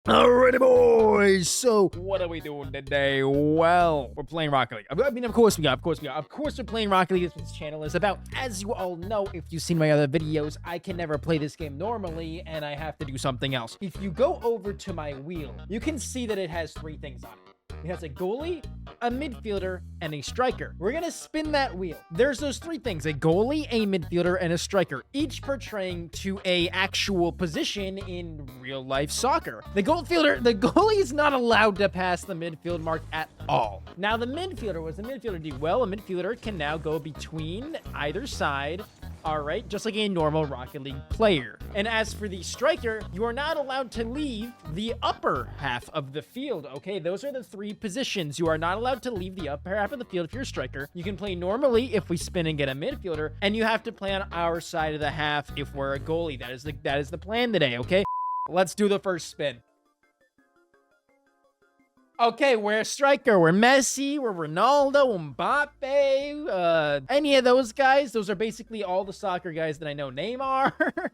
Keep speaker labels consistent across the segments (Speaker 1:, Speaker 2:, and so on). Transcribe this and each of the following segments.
Speaker 1: Alrighty, boys. So, what are we doing today? Well, we're playing Rocket League. I mean, of course we are. Of course we're playing Rocket League. That's what this channel is about. As you all know, if you've seen my other videos, I can never play this game normally, and I have to do something else. If you go over to my wheel, you can see that it has 3 things on it. It has a goalie, a midfielder, and a striker. We're gonna spin that wheel. There's those 3 things: a goalie, a midfielder, and a striker, each portraying to a actual position in real life soccer. The goalie is not allowed to pass the midfield mark at all. Now, the midfielder, what does the midfielder do? Well, a midfielder can now go between either side. All right, just like a normal Rocket League player. And as for the striker, you are not allowed to leave the upper half of the field, okay? Those are the 3 positions. You are not allowed to leave the upper half of the field if you're a striker. You can play normally if we spin and get a midfielder, and you have to play on our side of the half if we're a goalie. That is the plan today, okay? Let's do the first spin. Okay, we're a striker. We're Messi. We're Ronaldo, Mbappe, any of those guys. Those are basically all the soccer guys that I know. Neymar.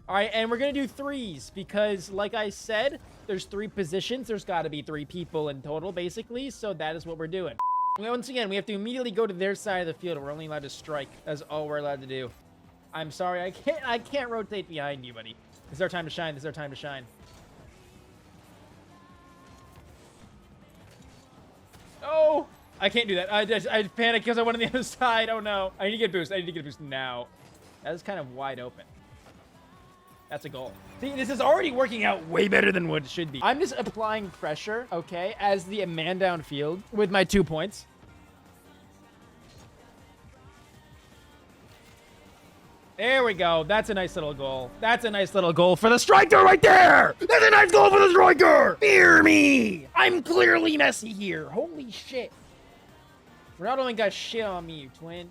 Speaker 1: All right, and we're going to do 3s because, like I said, there's 3 positions. There's got to be 3 people in total, basically. So that is what we're doing. Once again, we have to immediately go to their side of the field. We're only allowed to strike. That's all we're allowed to do. I'm sorry. I can't rotate behind you, buddy. This is our time to shine. This is our time to shine. Oh, I can't do that. I panicked because I went on the other side. Oh, no. I need to get boost. I need to get a boost now. That is kind of wide open. That's a goal. See, this is already working out way better than what it should be. I'm just applying pressure, okay, as the man downfield with my 2 points. There we go. That's a nice little goal. That's a nice little goal for the striker right there. That's a nice goal for the striker. Fear me. I'm clearly Messi here. Holy shit. Ronaldo ain't got shit on me, you twin.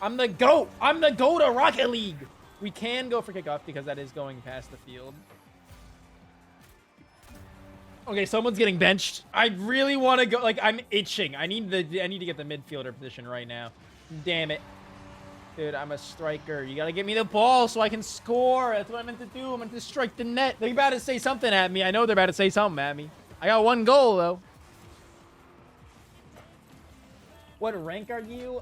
Speaker 1: I'm the GOAT. I'm the GOAT of Rocket League. We can go for kickoff because that is going past the field. Okay, someone's getting benched. I really want to go. Like, I'm itching. I need to get the midfielder position right now. Damn it. Dude, I'm a striker. You gotta get me the ball so I can score. That's what I meant to do. I meant to strike the net. They're about to say something at me. I know they're about to say something at me. I got 1 goal, though. What rank are you?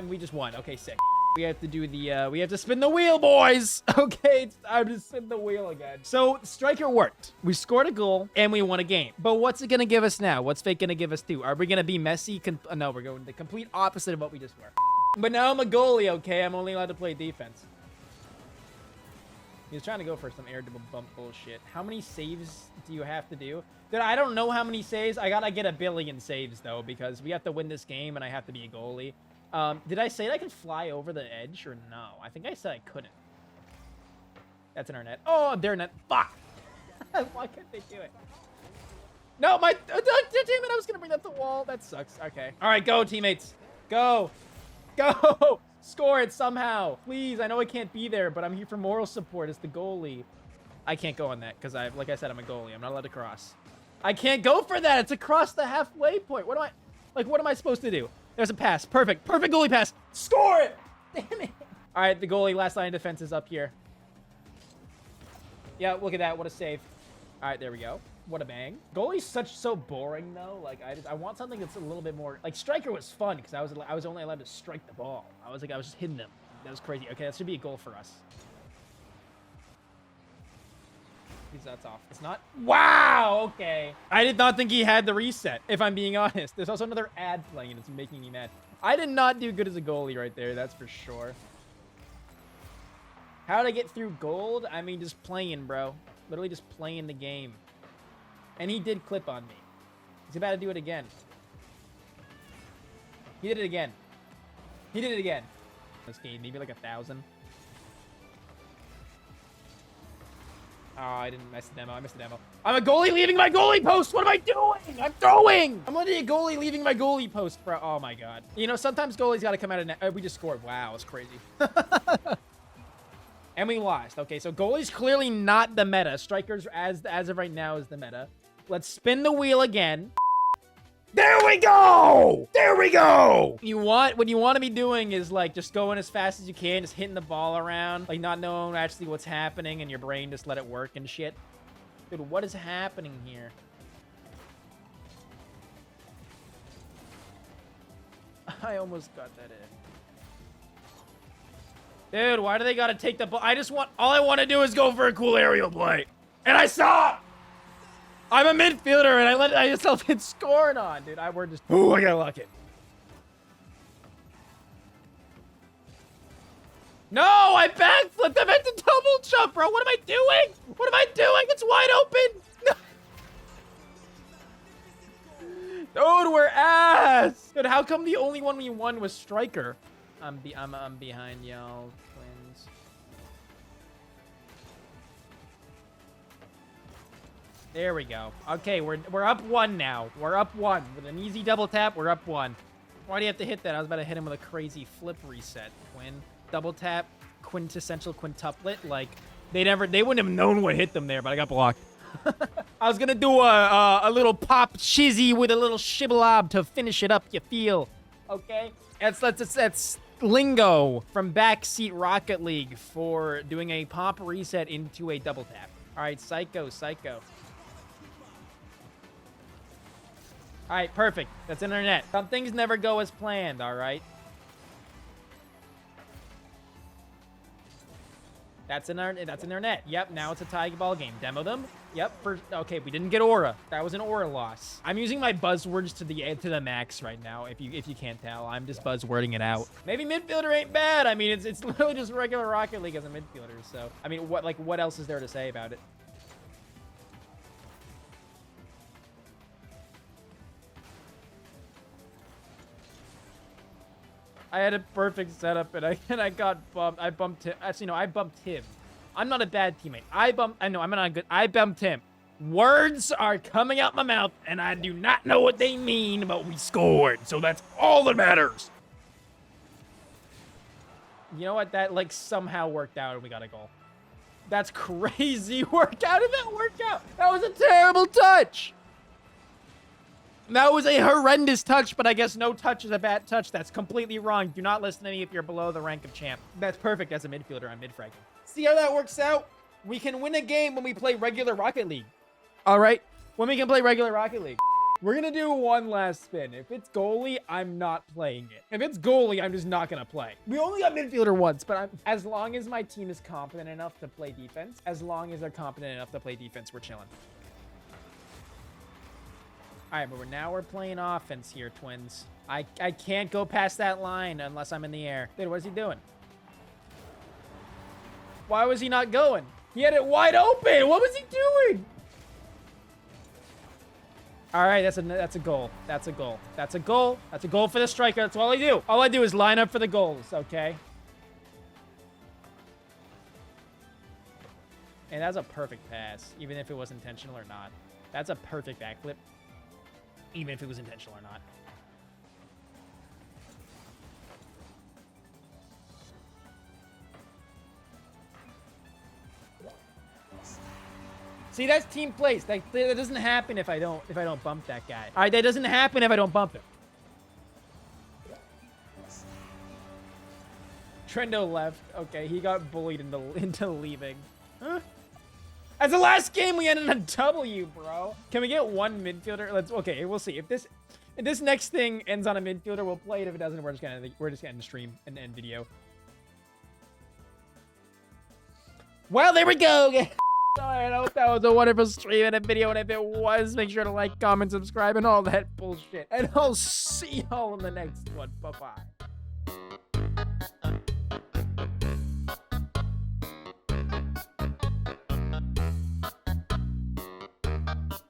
Speaker 1: We just won. Okay, sick. We have to do the, we have to spin the wheel, boys. Okay, it's time to spin the wheel again. So, striker worked. We scored a goal, and we won a game. But what's it gonna give us now? What's fate gonna give us too? Are we gonna be Messi? No, we're going the complete opposite of what we just were. But now I'm a goalie, okay? I'm only allowed to play defense. He's trying to go for some air double bump bullshit. How many saves do you have to do? Dude, I don't know how many saves. I gotta get 1 billion saves, though, because we have to win this game, and I have to be a goalie. Did I say that I can fly over the edge, or no? I think I said I couldn't. That's in our net. Oh, their net. Fuck! Why can't they do it? No, damn it, I was gonna bring up the wall. That sucks. Okay. All right, go, teammates. Go. Go! Score it somehow. Please, I know I can't be there, but I'm here for moral support as the goalie. I can't go on that because like I said, I'm a goalie. I'm not allowed to cross. I can't go for that. It's across the halfway point. What am I supposed to do? There's a pass. Perfect. Perfect goalie pass. Score it! Damn it. All right, the goalie last line of defense is up here. Yeah, look at that. What a save. All right, there we go. What a bang. Goalie's so boring, though. Like, I want something that's a little bit more... Like, striker was fun because I was only allowed to strike the ball. I was just hitting them. That was crazy. Okay, that should be a goal for us. That's off. It's not? Wow, okay. I did not think he had the reset, if I'm being honest. There's also another ad playing, and it's making me mad. I did not do good as a goalie right there, that's for sure. How did I get through gold? I mean, just playing, bro. Literally just playing the game. And he did clip on me. He's about to do it again. He did it again. He did it again. This game, maybe like 1,000. Oh, I didn't mess the demo. I missed the demo. I'm a goalie leaving my goalie post. What am I doing? I'm throwing. I'm literally a goalie leaving my goalie post, bro. Oh, my God. You know, sometimes goalies got to come out of net. We just scored. Wow, it's crazy. And we lost. Okay, so goalie's clearly not the meta. Strikers, as of right now, is the meta. Let's spin the wheel again. There we go! There we go! What you want to be doing is, like, just going as fast as you can, just hitting the ball around, like, not knowing actually what's happening, and your brain just let it work and shit. Dude, what is happening here? I almost got that in. Dude, why do they gotta take the ball? All I want to do is go for a cool aerial play. And I saw! I'm a midfielder and I just hit scoring on, dude. Ooh, I got lucky. No, I backflipped. I meant to double jump, bro. What am I doing? What am I doing? It's wide open. Dude, we're ass. Dude, how come the only one we won was striker? I'm behind y'all, twins. There we go. Okay, we're up 1 now. We're up 1 with an easy double tap. We're up 1. Why do you have to hit that? I was about to hit him with a crazy flip reset, twin. Double tap, quintessential quintuplet. Like they wouldn't have known what hit them there, but I got blocked. I was gonna do a little pop chizzy with a little shibalob to finish it up. You feel okay? That's lingo from Backseat Rocket League for doing a pop reset into a double tap. All right, psycho. All right, perfect. That's internet. Some things never go as planned. All right. That's in their net. Yep, now it's a tie ball game. Demo them. Yep. Okay, we didn't get aura. That was an aura loss. I'm using my buzzwords to the max right now. If you can't tell, I'm just buzzwording it out. Maybe midfielder ain't bad. I mean, it's literally just regular Rocket League as a midfielder. So I mean, what else is there to say about it? I had a perfect setup and I got bumped. I bumped him. Actually, no, I bumped him. I'm not a bad teammate. I know I'm not good. I bumped him. Words are coming out my mouth and I do not know what they mean, but we scored. So that's all that matters. You know what? That like somehow worked out and we got a goal. That's crazy work. How did that work out? That was a terrible touch. That was a horrendous touch, but I guess no touch is a bad touch. That's completely wrong. Do not listen to me if you're below the rank of champ. That's perfect as a midfielder. I'm mid-fragging. See how that works out? We can win a game when we play regular Rocket League. All right? When we can play regular Rocket League. We're going to do one last spin. If it's goalie, I'm not playing it. If it's goalie, I'm just not going to play. We only got midfielder once, but as long as my team is competent enough to play defense, we're chilling. All right, but now we're playing offense here, twins. I can't go past that line unless I'm in the air. Dude, what is he doing? Why was he not going? He had it wide open. What was he doing? All right, that's a goal. That's a goal. That's a goal. That's a goal for the striker. That's all I do. All I do is line up for the goals, okay? And that's a perfect pass, even if it was intentional or not. That's a perfect backflip. Even if it was intentional or not. See, that's team plays. That doesn't happen if I don't bump that guy. All right, that doesn't happen if I don't bump him. Trendo left. Okay, he got bullied into leaving. Huh? As the last game, we ended on a W, bro. Can we get one midfielder? Okay, we'll see. If this next thing ends on a midfielder, we'll play it. If it doesn't, we're just gonna end the stream and end video. Well, there we go. I hope that was a wonderful stream and a video, and if it was, make sure to like, comment, subscribe, and all that bullshit. And I'll see y'all in the next one. Bye-bye.